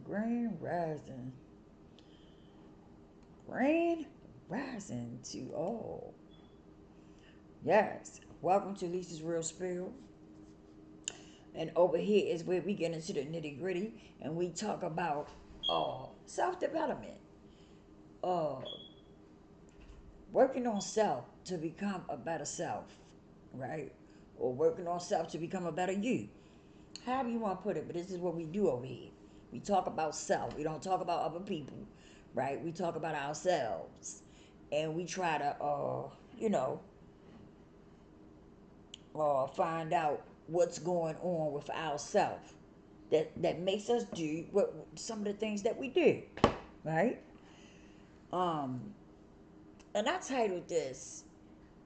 Grand Grand rising to all. Yes, welcome to Lisa's Real Spill. And over here is where we get into the nitty gritty and we talk about self development, uh, working on self to become a better self, right? Or working on self to become a better you. However you want to put it, but this is what we do over here. We talk about self. We don't talk about other people, right? We talk about ourselves, and we try to, you know, find out what's going on with ourselves that makes us do what some of the things that we do, right? Um, and I titled this,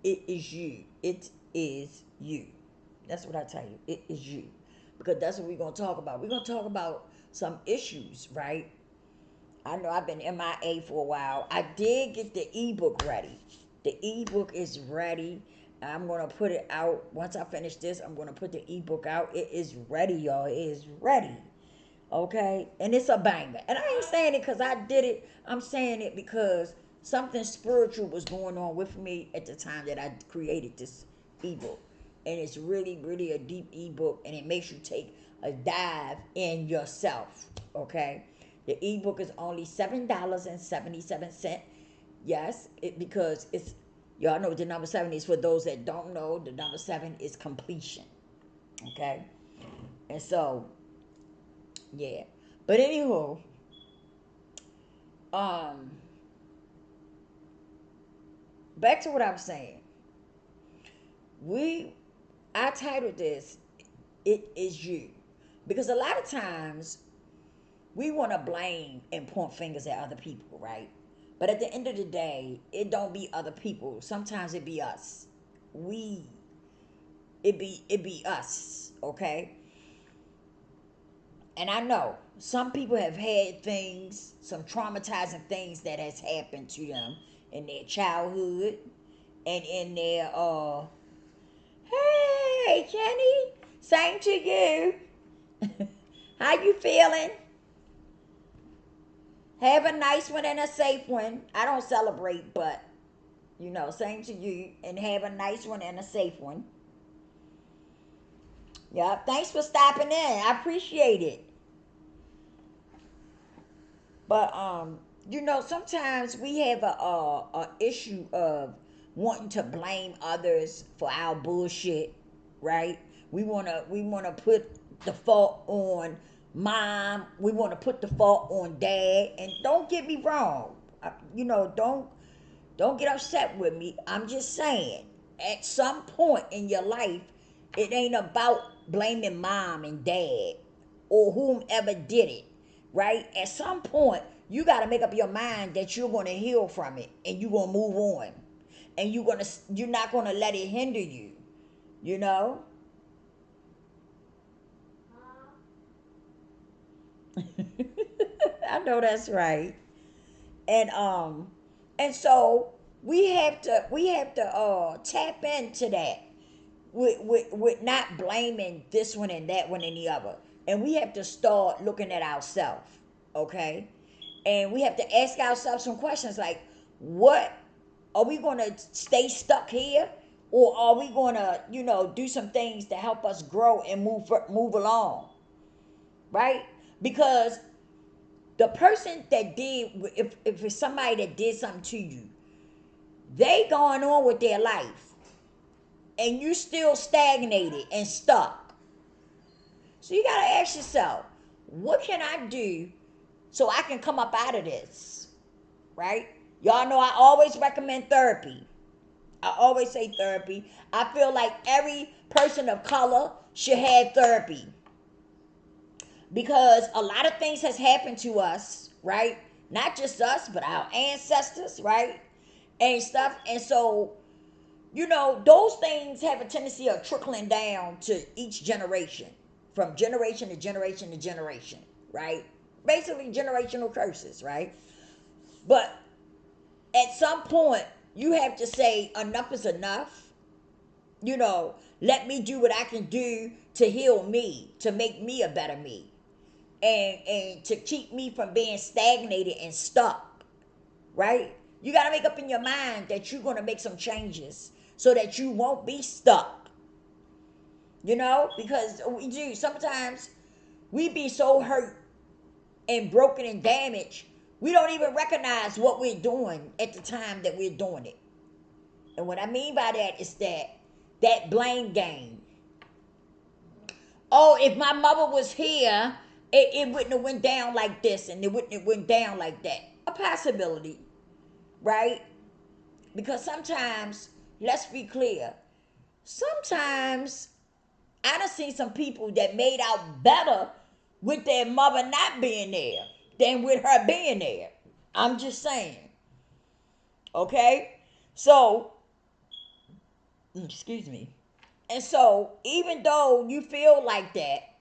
"It is you." It is you. That's what I tell you. It is you. Because that's what we're going to talk about. We're going to talk about some issues, right? I know I've been MIA for a while. I did get the ebook ready. The ebook is ready. I'm going to put it out. Once I finish this, I'm going to put the ebook out. It is ready, y'all. It is ready. Okay? And it's a banger. And I ain't saying it because I did it. I'm saying it because something spiritual was going on with me at the time that I created this ebook. And it's really, really a deep ebook, and it makes you take a dive in yourself. Okay? The ebook is only $7.77. Yes, because it's, y'all know the number seven is, for those that don't know, the number seven is completion. Okay? And so, yeah. But anywho, um, back to what I was saying. We I titled this, "It is you." Because a lot of times we want to blame and point fingers at other people, right? But at the end of the day, it don't be other people. Sometimes it be us. We it be us, okay? And I know some people have had things, some traumatizing things that has happened to them in their childhood and in their hey Jenny, same to you. How you feeling? Have a nice one and a safe one. I don't celebrate, but same to you. And have a nice one and a safe one. Yeah, thanks for stopping in. I appreciate it. But sometimes we have a issue of wanting to blame others for our bullshit, right? We wanna put the fault on mom. We want to put the fault on dad. And don't get me wrong. Don't get upset with me. I'm just saying, at some point in your life, it ain't about blaming mom and dad or whomever did it, right? At some point, you got to make up your mind that you're going to heal from it and you're going to move on. And you're not going to let it hinder you, you know? I know that's right. And so we have to tap into that with not blaming this one and that one and the other. And we have to start looking at ourselves, okay? And we have to ask ourselves some questions like, what are we going to stay stuck here? Or are we going to, do some things to help us grow and move along, right? Because the person that did, if it's somebody that did something to you, they going on with their life and you still stagnated and stuck. So you got to ask yourself, what can I do so I can come up out of this, right? Y'all know I always recommend therapy. I always say therapy. I feel like every person of color should have therapy because a lot of things has happened to us, right? Not just us, but our ancestors, right? And stuff. And so, those things have a tendency of trickling down to each generation, from generation to generation to generation, right? Basically, generational curses, right? But at some point, you have to say, enough is enough. Let me do what I can do to heal me, to make me a better me. and to keep me from being stagnated and stuck, right? You got to make up in your mind that you're going to make some changes so that you won't be stuck, because we do. Sometimes we be so hurt and broken and damaged, we don't even recognize what we're doing at the time that we're doing it. And what I mean by that is that blame game. Oh, if my mother was here, it wouldn't have went down like this, and it wouldn't have went down like that. A possibility, right? Because sometimes, let's be clear, sometimes I done seen some people that made out better with their mother not being there than with her being there. I'm just saying. Okay? So, excuse me. And so, even though you feel like that,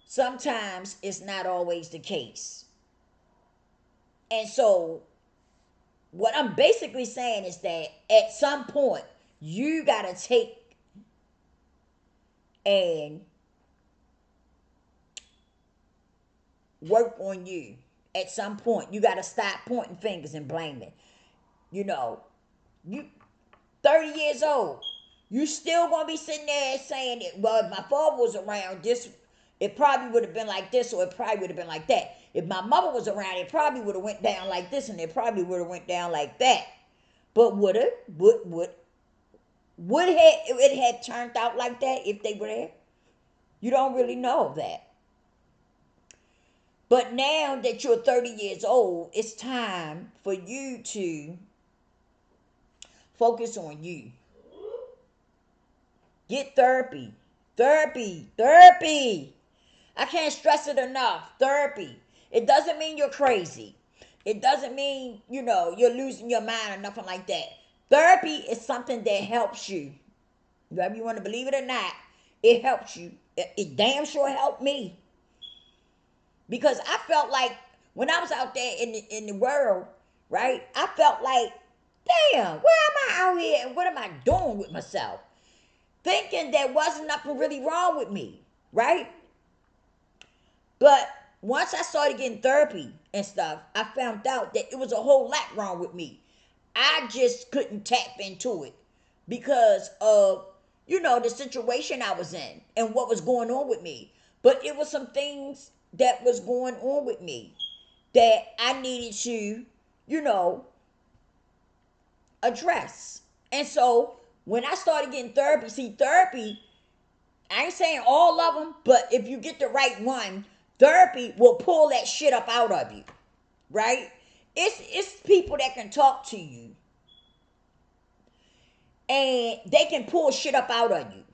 sometimes it's not always the case. And so, what I'm basically saying is that at some point, you got to take and work on you. At some point, you got to stop pointing fingers and blaming. You 30 years old, you still gonna be sitting there saying it. Well, if my father was around, it probably would have been like this, or it probably would have been like that. If my mother was around, it probably would have went down like this, and it probably would have went down like that. But would it had turned out like that if they were there? You don't really know that. But now that you're 30 years old, it's time for you to focus on you. Get therapy. Therapy. I can't stress it enough. Therapy. It doesn't mean you're crazy. It doesn't mean, you're losing your mind or nothing like that. Therapy is something that helps you. Whether you want to believe it or not, it helps you. It damn sure helped me. Because I felt like when I was out there in the world, right? I felt like, damn, where am I out here and what am I doing with myself? Thinking there wasn't nothing really wrong with me, right? But once I started getting therapy and stuff, I found out that it was a whole lot wrong with me. I just couldn't tap into it because of, the situation I was in and what was going on with me. But it was some things that was going on with me that I needed to, address. And so when I started getting therapy, therapy, I ain't saying all of them, but if you get the right one, therapy will pull that shit up out of you, right? It's people that can talk to you and they can pull shit up out of you.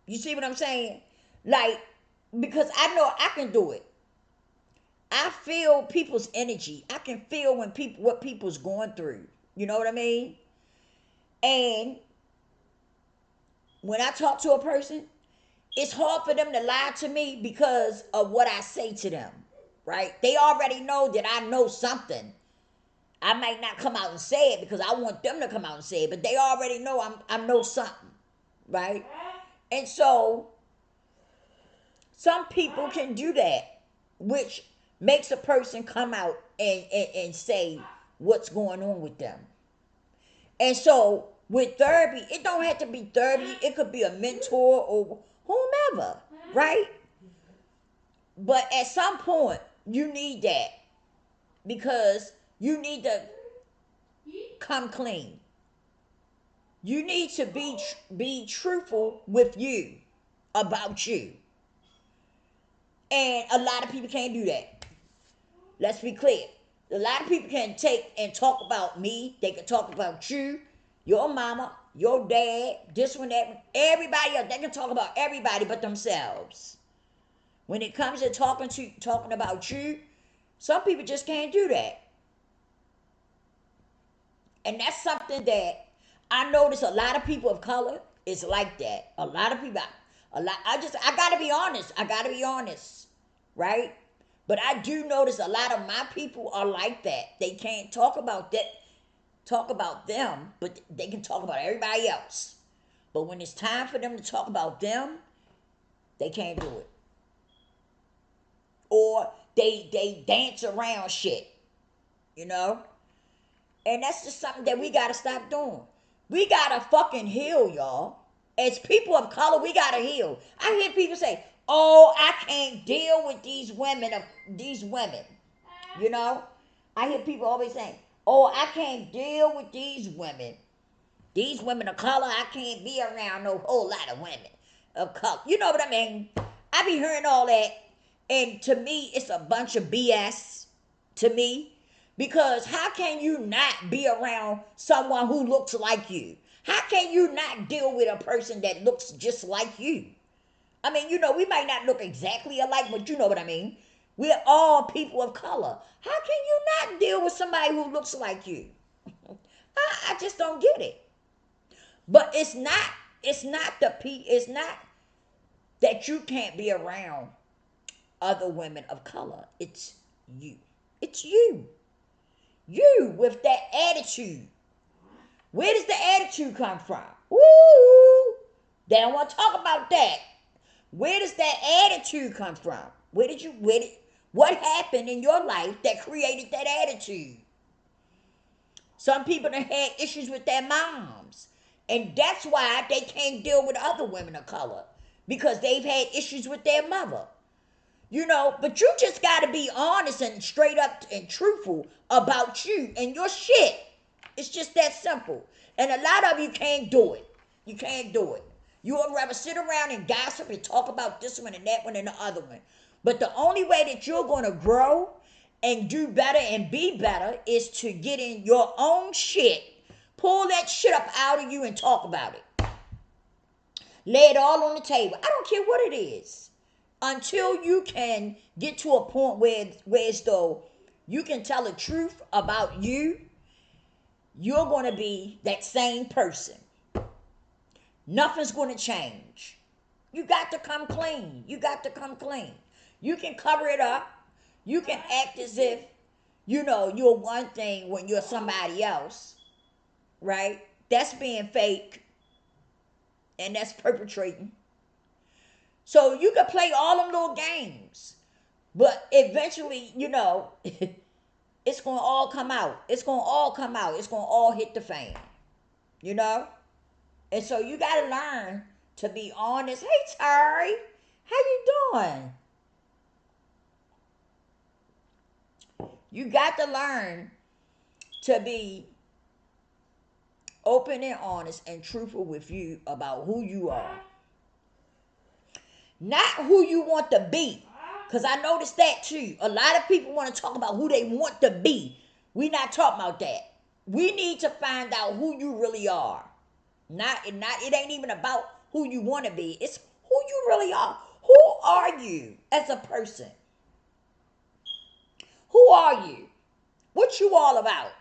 You see what I'm saying? Like, because I know I can do it. I feel people's energy. I can feel what people's going through. You know what I mean? And when I talk to a person, it's hard for them to lie to me because of what I say to them, right? They already know that I know something. I might not come out and say it because I want them to come out and say it, but they already know I know something, right? And so some people can do that, which makes a person come out and say what's going on with them. And so with therapy, it don't have to be therapy. It could be a mentor or whomever, right? But at some point, you need that because you need to come clean. You need to be truthful with you about you. And a lot of people can't do that. Let's be clear. A lot of people can take and talk about me. They can talk about you, your mama, your dad, this one, that, everybody else. They can talk about everybody but themselves. When it comes to talking about you, some people just can't do that. And that's something that I notice a lot of people of color is like that. A lot of people, I gotta be honest. Right? But I do notice a lot of my people are like that. They can't talk about them, but they can talk about everybody else. But when it's time for them to talk about them, They can't do it. Or they dance around shit, you know? And that's just something that we gotta stop doing. We gotta fucking heal, y'all. As people of color, we gotta heal. I hear people say, "Oh, I can't deal with these women You know? I hear people always saying, "Oh, I can't deal with these women. These women of color, I can't be around no whole lot of women of color." You know what I mean? I be hearing all that. And to me, it's a bunch of BS to me. Because how can you not be around someone who looks like you? How can you not deal with a person that looks just like you? I mean, we might not look exactly alike, but you know what I mean. We're all people of color. How can you not deal with somebody who looks like you? I just don't get it. But it's not that you can't be around other women of color. It's you. It's you. You with that attitude. Where does the attitude come from? Ooh, they don't want to talk about that. Where does that attitude come from? What happened in your life that created that attitude? Some people have had issues with their moms. And that's why they can't deal with other women of color. Because they've had issues with their mother. But you just got to be honest and straight up and truthful about you and your shit. It's just that simple. And a lot of you can't do it. You can't do it. You would rather sit around and gossip and talk about this one and that one and the other one. But the only way that you're going to grow and do better and be better is to get in your own shit. Pull that shit up out of you and talk about it. Lay it all on the table. I don't care what it is. Until you can get to a point where as though you can tell the truth about you, you're going to be that same person. Nothing's going to change. You got to come clean. You got to come clean. You can cover it up. You can act as if, you're one thing when you're somebody else, right? That's being fake, and that's perpetrating. So you can play all them little games, but eventually, it's going to all come out. It's going to all come out. It's going to all hit the fan, And so you got to learn to be honest. Hey, Terry, how you doing? You got to learn to be open and honest and truthful with you about who you are. Not who you want to be. Because I noticed that too. A lot of people want to talk about who they want to be. We're not talking about that. We need to find out who you really are. It ain't even about who you want to be. It's who you really are. Who are you as a person? Who are you? What you all about?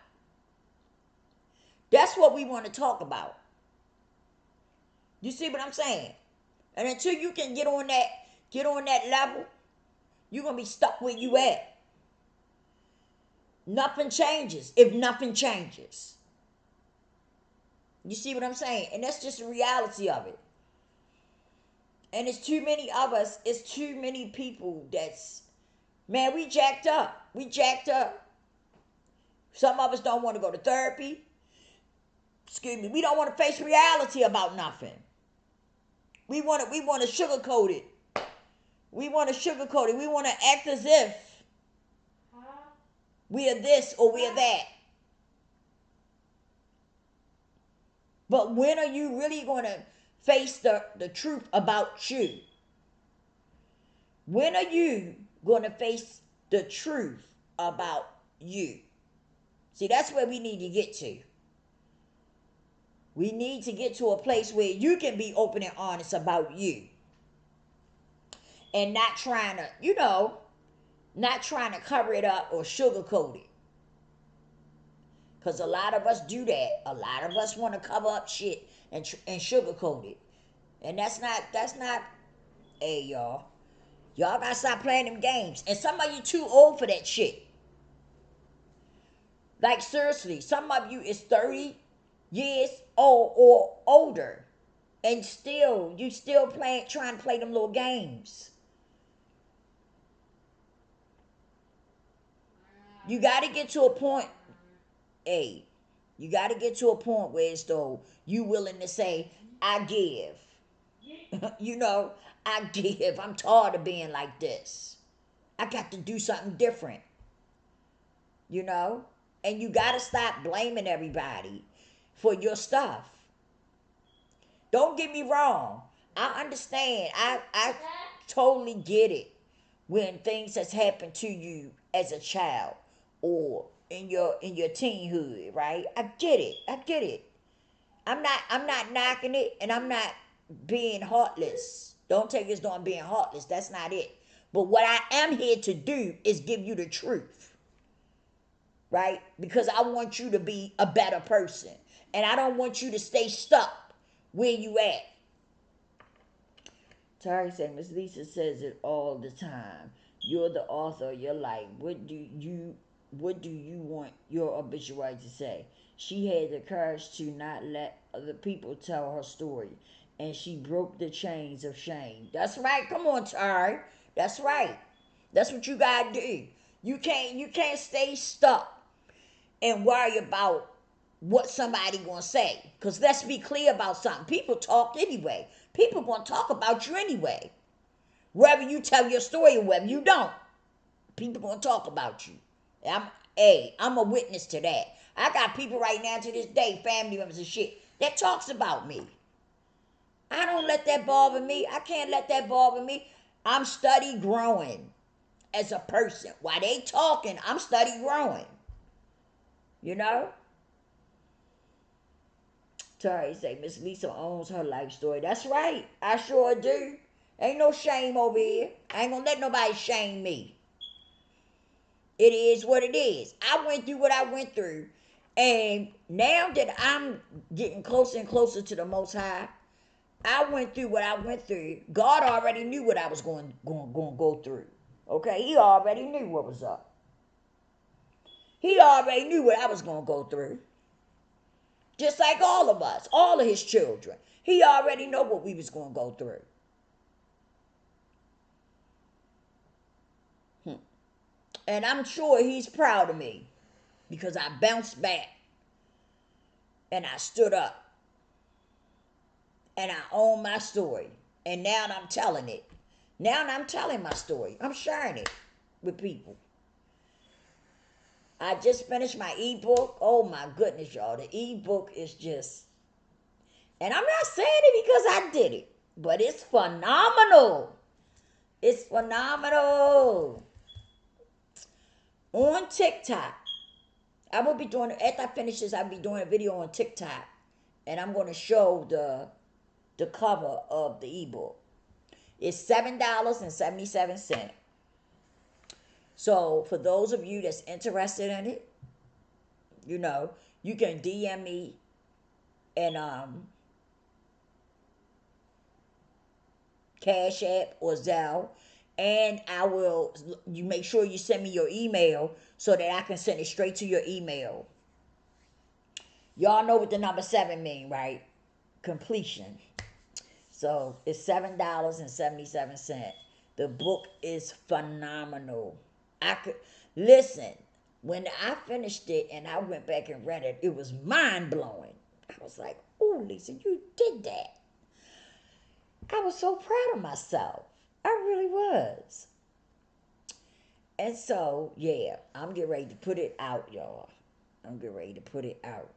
That's what we want to talk about. You see what I'm saying? And until you can get on that level, you're going to be stuck where you at. Nothing changes if nothing changes. You see what I'm saying? And that's just the reality of it. And it's too many of us. It's too many people man, we jacked up. We jacked up. Some of us don't want to go to therapy. Excuse me. We don't want to face reality about nothing. We want to sugarcoat it. We want to sugarcoat it. We want to act as if we are this or we are that. But when are you really going to face the truth about you? When are you going to face the truth about you? See, that's where we need to get to. We need to get to a place where you can be open and honest about you. And not trying to cover it up or sugarcoat it. Because a lot of us do that. A lot of us want to cover up shit and sugarcoat it. And that's not, hey, y'all. Y'all got to stop playing them games. And some of you too old for that shit. Like, seriously, some of you is 30 years old or older. And still, you still trying to play them little games. You got to get to a point, hey, you got to get to a point where it's though you willing to say, I give. You know, I give. I'm tired of being like this. I got to do something different, you know? And you got to stop blaming everybody for your stuff. Don't get me wrong. I understand. I totally get it when things has happened to you as a child or in your teenhood, right? I get it. I get it. I'm not knocking it, and I'm not being heartless. Don't take this on being heartless. That's not it. But what I am here to do is give you the truth, right? Because I want you to be a better person. And I don't want you to stay stuck where you at. Tari said, Miss Lisa says it all the time. You're the author of your life. What do you want your obituary to say? She had the courage to not let other people tell her story. And she broke the chains of shame. That's right. Come on, Tari. That's right. That's what you gotta do. You can't stay stuck and worry about what somebody gonna say. Because let's be clear about something. People talk anyway. People gonna talk about you anyway. Whether you tell your story or whether you don't. People gonna talk about you. I'm a witness to that. I got people right now to this day, family members and shit, that talks about me. I don't let that bother me. I can't let that bother me. I'm steady growing as a person. While they talking, I'm steady growing. You know? Terry say Miss Lisa owns her life story. That's right. I sure do. Ain't no shame over here. I ain't gonna let nobody shame me. It is what it is. I went through what I went through. And now that I'm getting closer and closer to the Most High, I went through what I went through. God already knew what I was going to go through. Okay? He already knew what was up. He already knew what I was going to go through. Just like all of us, all of his children. He already know what we was going to go through. And I'm sure he's proud of me because I bounced back and I stood up and I own my story. And now I'm telling it. Now I'm telling my story. I'm sharing it with people. I just finished my ebook. Oh my goodness, y'all. The ebook is just, and I'm not saying it because I did it, but it's phenomenal. It's phenomenal. On TikTok, I will be doing, after I finish this, I'll be doing a video on TikTok. And I'm going to show the cover of the ebook. It's $7.77. So for those of you that's interested in it, you know, you can DM me and Cash App or Zelle, and you make sure you send me your email so that I can send it straight to your email. Y'all know what the number 7 mean, right? Completion. So it's $7.77. The book is phenomenal. I could listen. When I finished it and I went back and read it, it was mind blowing. I was like, "Oh, Lisa, you did that." I was so proud of myself. I really was. And so, yeah, I'm getting ready to put it out, y'all. I'm getting ready to put it out.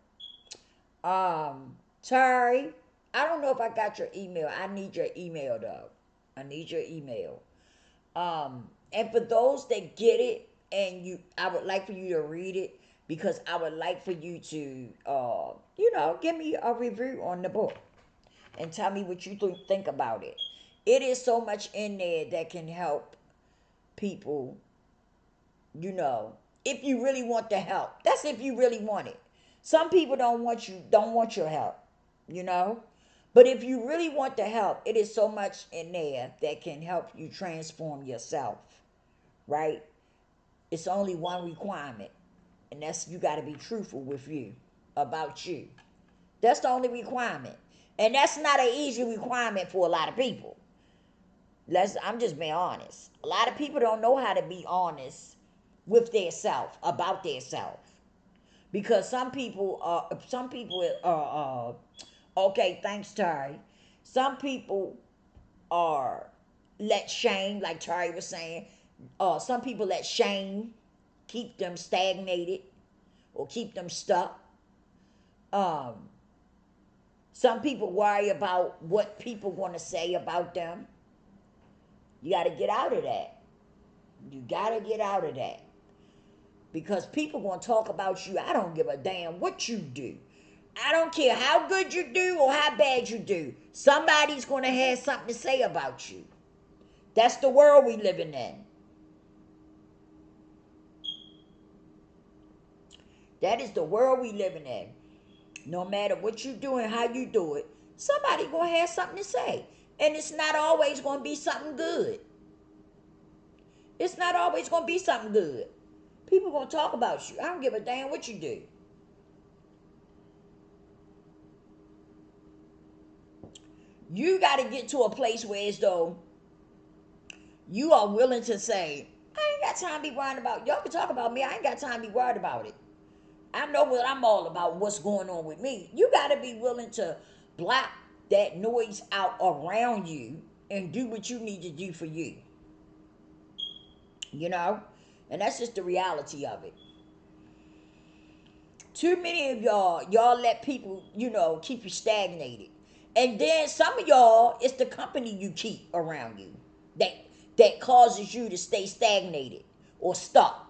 Sorry, I don't know if I got your email. I need your email though. I need your email. And for those that get it, and I would like for you to read it because I would like for you to, give me a review on the book and tell me what you think about it. It is so much in there that can help people, if you really want the help. That's if you really want it. Some people don't want your help, you know? But if you really want the help, it is so much in there that can help you transform yourself, right? It's only one requirement, and that's you got to be truthful with you about you. That's the only requirement. And that's not an easy requirement for a lot of people. I'm just being honest. A lot of people don't know how to be honest with their self, about their self. Because some people are, okay, thanks, Terry. Some people are let shame, like Terry was saying, some people let shame keep them stagnated or keep them stuck. Um, some people worry about what people want to say about them. You got to get out of that. You got to get out of that. Because people going to talk about you. I don't give a damn what you do. I don't care how good you do or how bad you do. Somebody's going to have something to say about you. That's the world we living in. That is the world we living in. No matter what you do and how you do it, somebody going to have something to say. And it's not always going to be something good. It's not always going to be something good. People going to talk about you. I don't give a damn what you do. You got to get to a place where as though you are willing to say, I ain't got time to be worried about. Y'all can talk about me. I ain't got time to be worried about it. I know what I'm all about, what's going on with me. You got to be willing to block that noise out around you and do what you need to do for you. You know? And that's just the reality of it. Too many of y'all let people, keep you stagnated. And then some of y'all, it's the company you keep around you that causes you to stay stagnated or stuck.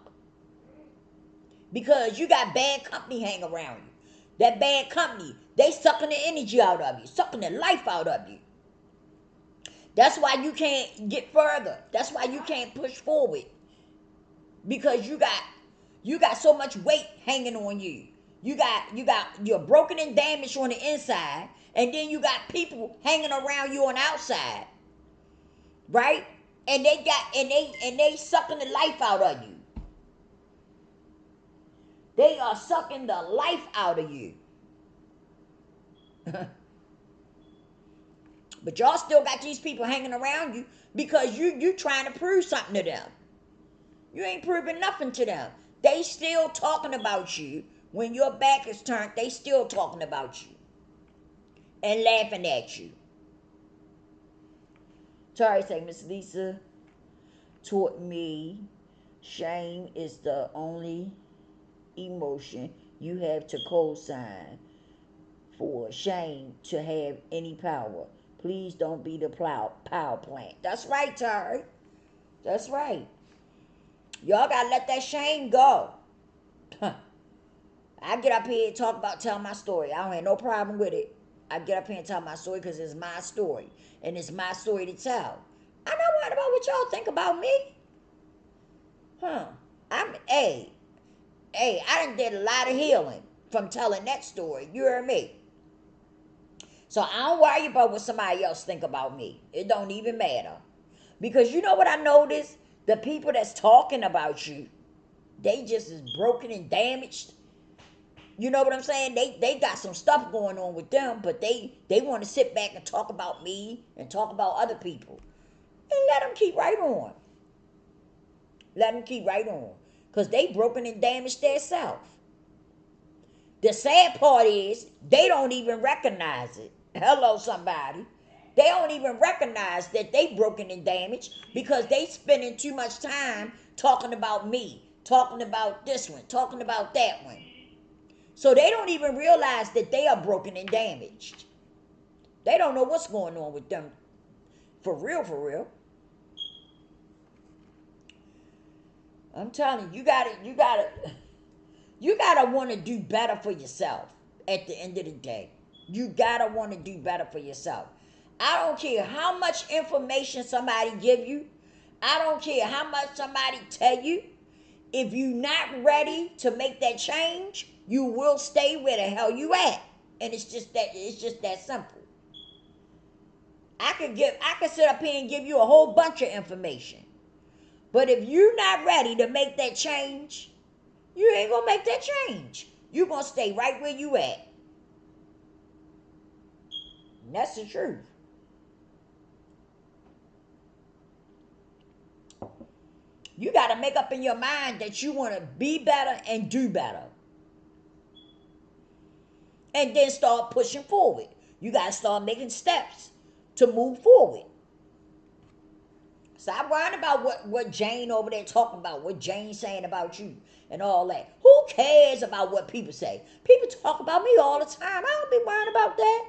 Because you got bad company hanging around you. That bad company, they sucking the energy out of you, sucking the life out of you. That's why you can't get further. That's why you can't push forward. Because you got so much weight hanging on you. You're broken and damaged on the inside, and then you got people hanging around you on the outside. Right? And they sucking the life out of you. They are sucking the life out of you. But y'all still got these people hanging around you because you trying to prove something to them. You ain't proving nothing to them. They still talking about you. When your back is turned, they still talking about you. And laughing at you. Sorry, say Miss Lisa taught me shame is the only emotion you have to co-sign for shame to have any power. Please don't be the power plant. That's right, Terry. That's right. Y'all gotta let that shame go. I get up here and tell my story. I don't have no problem with it. I get up here and tell my story because it's my story. And it's my story to tell. I'm not worried about what y'all think about me. I done did a lot of healing from telling that story. You heard me? So I don't worry about what somebody else think about me. It don't even matter. Because you know what I noticed? The people that's talking about you, they just as broken and damaged. You know what I'm saying? They got some stuff going on with them, but they want to sit back and talk about me and talk about other people. And let them keep right on. Let them keep right on. Because they broken and damaged themselves. The sad part is, they don't even recognize it. Hello, somebody. They don't even recognize that they broken and damaged because they spending too much time talking about me, talking about this one, talking about that one. So they don't even realize that they are broken and damaged. They don't know what's going on with them. For real, for real. I'm telling you, you gotta want to do better for yourself at the end of the day. You gotta want to do better for yourself. I don't care how much information somebody give you. I don't care how much somebody tell you. If you're not ready to make that change, you will stay where the hell you at. And it's just that simple. I could sit up here and give you a whole bunch of information. But if you're not ready to make that change, you ain't gonna make that change. You're gonna stay right where you at. And that's the truth. You got to make up in your mind that you want to be better and do better. And then start pushing forward. You got to start making steps to move forward. Stop worrying about what Jane over there talking about, what Jane's saying about you and all that. Who cares about what people say? People talk about me all the time. I don't be worrying about that.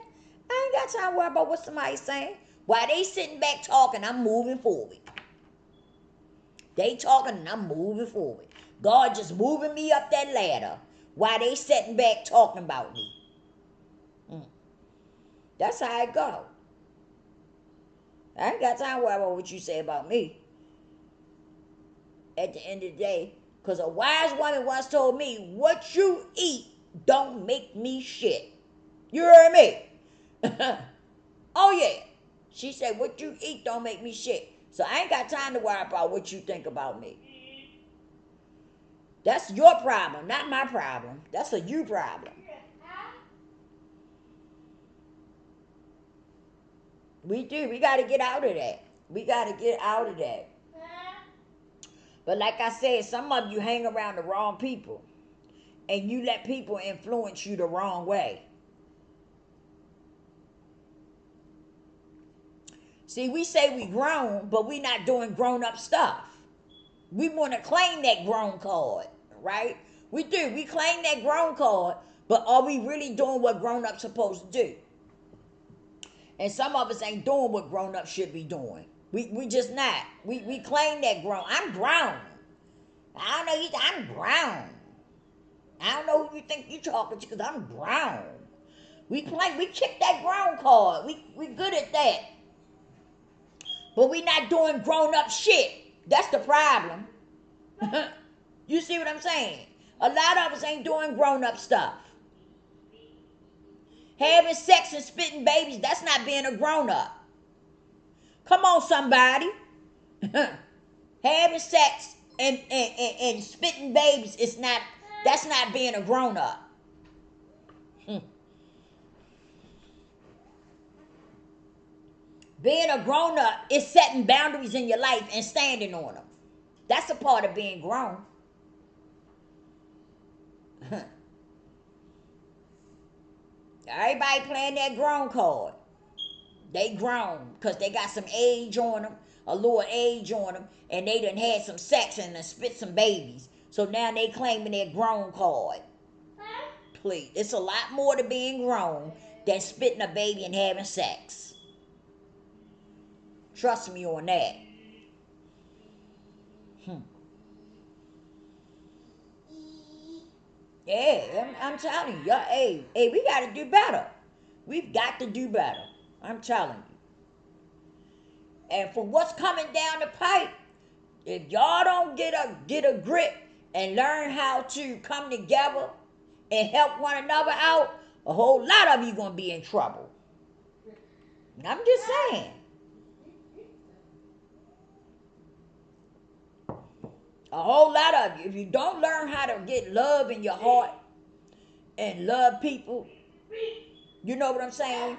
I ain't got time to worry about what somebody's saying. While they sitting back talking, I'm moving forward. They talking and I'm moving forward. God just moving me up that ladder while they sitting back talking about me. That's how it go. I ain't got time to worry about what you say about me. At the end of the day, because a wise woman once told me, what you eat don't make me shit. You heard me? Oh yeah. She said, what you eat don't make me shit. So I ain't got time to worry about what you think about me. That's your problem, not my problem. That's a you problem. We do. We got to get out of that. We got to get out of that. But like I said, some of you hang around the wrong people. And you let people influence you the wrong way. See, we say we grown, but we not doing grown-up stuff. We want to claim that grown card, right? We do. We claim that grown card, but are we really doing what grown-ups supposed to do? And some of us ain't doing what grown-ups should be doing. We just not. We claim that grown. I'm grown. I don't know, I'm grown. I don't know who you think you talking to, because I'm grown. We kick that grown card. We good at that. But we not doing grown-up shit. That's the problem. You see what I'm saying? A lot of us ain't doing grown-up stuff. Having sex and spitting babies, that's not being a grown-up. Come on, somebody. Having sex and spitting babies is not, that's not being a grown-up. Being a grown-up is setting boundaries in your life and standing on them. That's a part of being grown. Everybody playing that grown card. They grown because they got some age on them, a little age on them, and they done had some sex and done spit some babies. So now they claiming their grown card. Please, it's a lot more to being grown than spitting a baby and having sex. Trust me on that. Yeah, I'm telling you. Hey, we got to do better. We've got to do better. I'm telling you. And for what's coming down the pipe, if y'all don't get a grip and learn how to come together and help one another out, a whole lot of you gonna be in trouble. I'm just saying. A whole lot of you. If you don't learn how to get love in your heart and love people, you know what I'm saying?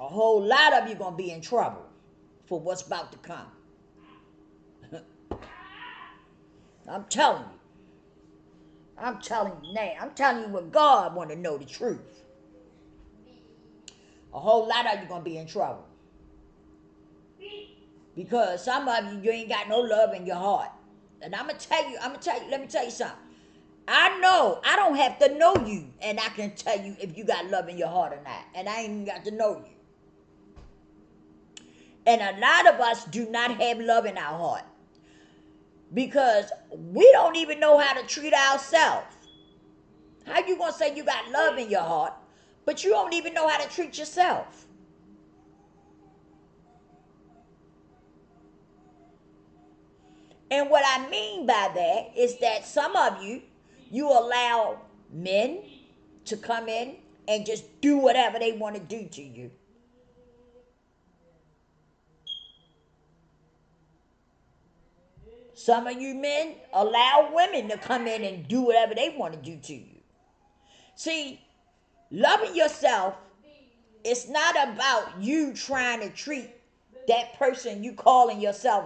A whole lot of you gonna be in trouble for what's about to come. I'm telling you. I'm telling you now. I'm telling you what God want to know the truth. A whole lot of you gonna be in trouble. Because some of you ain't got no love in your heart. And let me tell you something. I know, I don't have to know you, and I can tell you if you got love in your heart or not. And I ain't even got to know you. And a lot of us do not have love in our heart. Because we don't even know how to treat ourselves. How you gonna say you got love in your heart, but you don't even know how to treat yourself? And what I mean by that is that some of you allow men to come in and just do whatever they want to do to you. Some of you men allow women to come in and do whatever they want to do to you. See, loving yourself It's not about you trying to treat that person you calling yourself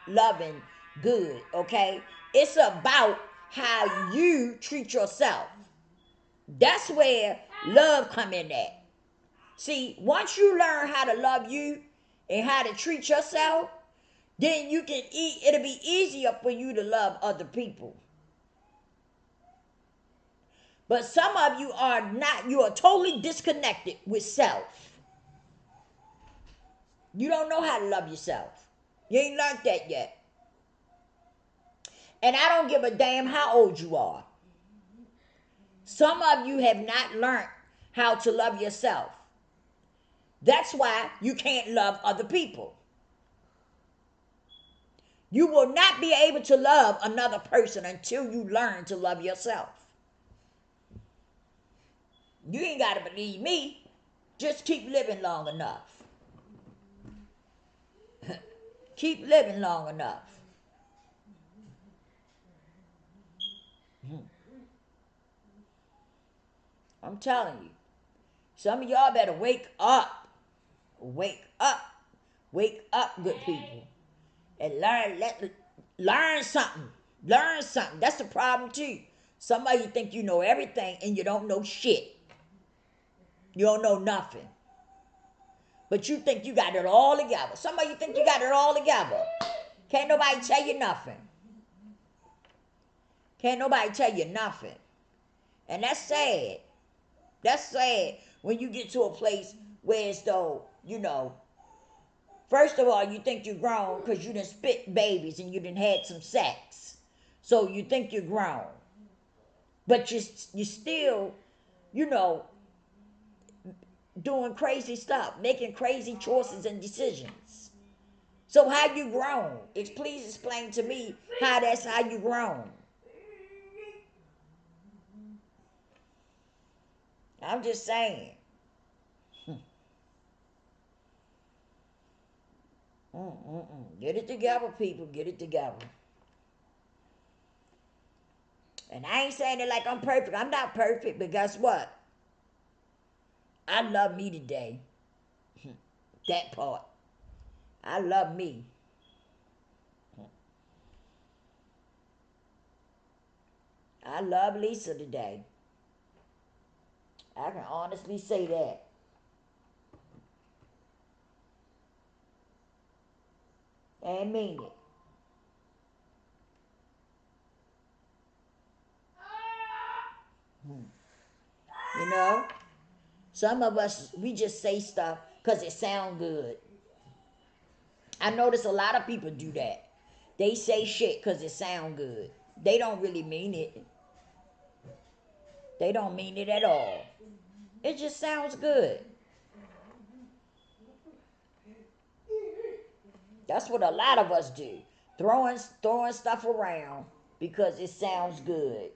loving good, okay? It's about how you treat yourself. That's where love come in at. See, once you learn how to love you and how to treat yourself, then you can it'll be easier for you to love other people. But some of you are not, you are totally disconnected with self. You don't know how to love yourself. You ain't learned that yet. And I don't give a damn how old you are. Some of you have not learned how to love yourself. That's why you can't love other people. You will not be able to love another person until you learn to love yourself. You ain't got to believe me. Just keep living long enough. Keep living long enough. I'm telling you. Some of y'all better wake up. Wake up. Wake up, good people. And learn something. Learn something. That's the problem too. Some of you think you know everything and you don't know shit. You don't know nothing. But you think you got it all together. Some of you think you got it all together. Can't nobody tell you nothing. Can't nobody tell you nothing. And that's sad. That's sad when you get to a place where it's though, first of all, you think you're grown because you done spit babies and you done had some sex. So you think you're grown. But you still, doing crazy stuff, making crazy choices and decisions. So how you grown? Please explain to me how that's how you grown. I'm just saying. Get it together, people. Get it together. And I ain't saying it like I'm perfect. I'm not perfect, but guess what? I love me today. That part. I love me. I love Lisa today. I can honestly say that. And mean it. Some of us, we just say stuff because it sound good. I notice a lot of people do that. They say shit because it sound good. They don't really mean it. They don't mean it at all. It just sounds good. That's what a lot of us do. Throwing stuff around because it sounds good.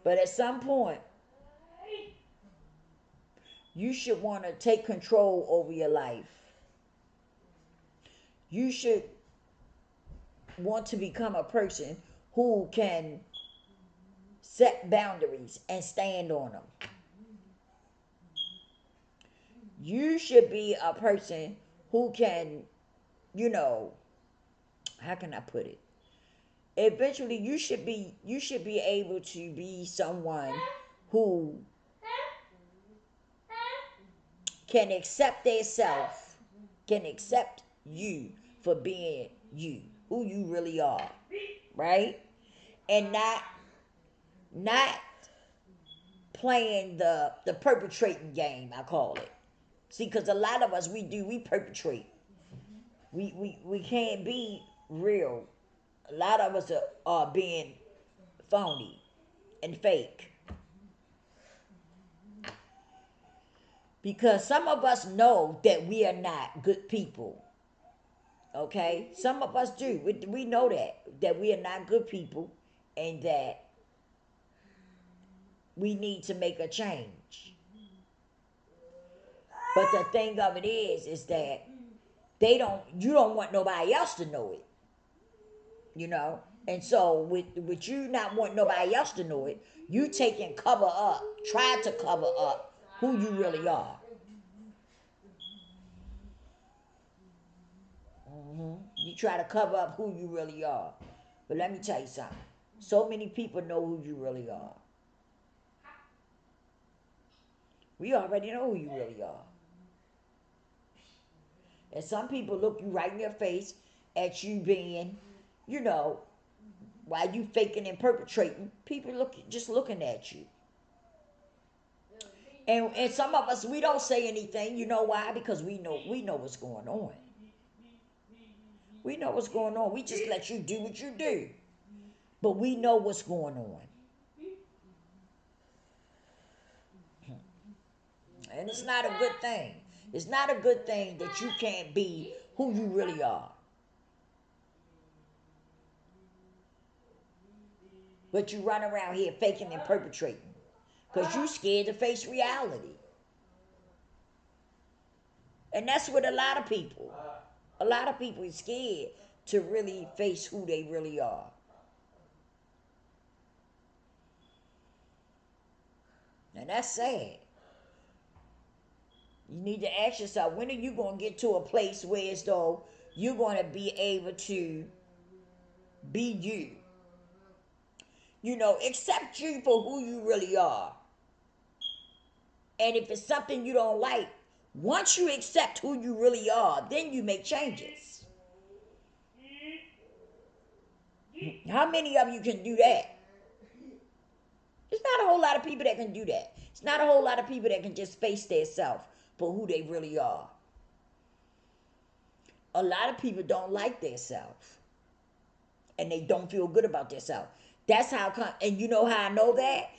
But at some point, you should want to take control over your life. You should want to become a person who can set boundaries and stand on them. You should be a person who can, how can I put it? Eventually you should be able to be someone who can accept themselves, can accept you for being you, who you really are, right? And not playing the perpetrating game, I call it. See, because a lot of us, we perpetrate. We can't be real. A lot of us are being phony and fake. Because some of us know that we are not good people. Okay? Some of us do. We know that we are not good people and that we need to make a change. But the thing of it is that You don't want nobody else to know it, you know. And so with you not wanting nobody else to know it, you take and cover up, try to cover up who you really are. You try to cover up who you really are. But let me tell you something. So many people know who you really are. We already know who you really are. And some people look you right in your face at you being, you know, while you faking and perpetrating, people just looking at you. And some of us, we don't say anything. You know why? Because we know what's going on. We know what's going on. We just let you do what you do. But we know what's going on. And it's not a good thing. It's not a good thing that you can't be who you really are. But you run around here faking and perpetrating. Because you scared to face reality. And that's what a lot of people are scared to really face who they really are. And that's sad. You need to ask yourself, when are you going to get to a place where as though you're going to be able to be you? You know, accept you for who you really are. And if it's something you don't like, once you accept who you really are, then you make changes. How many of you can do that? It's not a whole lot of people that can do that. It's not a whole lot of people that can just face their self for who they really are. A lot of people don't like their self. And they don't feel good about themselves. That's how and you know how I know that?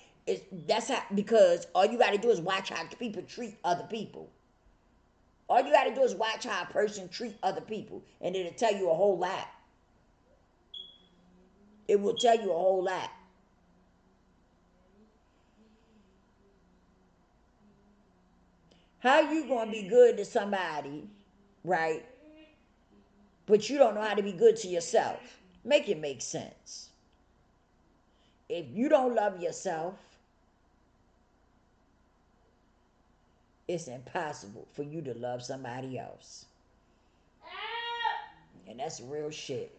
That's how, because all you gotta do is watch how people treat other people. All you gotta do is watch how a person treat other people, and it'll tell you a whole lot. It will tell you a whole lot. How you gonna be good to somebody, right? But you don't know how to be good to yourself. Make it make sense. If you don't love yourself, it's impossible for you to love somebody else. And that's real shit.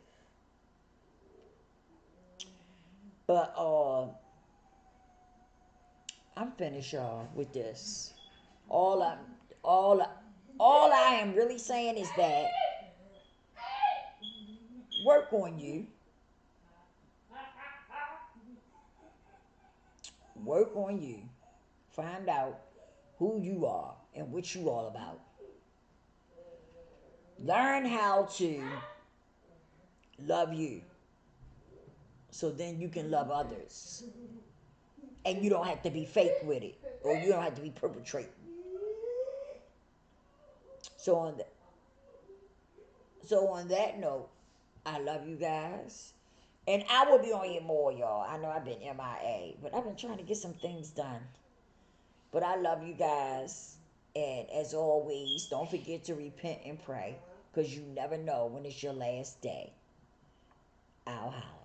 But I'm finished, y'all, with this. All I all all I am really saying is that work on you. Work on you. Find out who you are and what you all about. Learn how to love you. So then you can love others. And you don't have to be fake with it. Or you don't have to be perpetrating. So on that note, I love you guys. And I will be on here more, y'all. I know I've been MIA, but I've been trying to get some things done. But I love you guys. And as always, don't forget to repent and pray. Because you never know when it's your last day. Ow, how.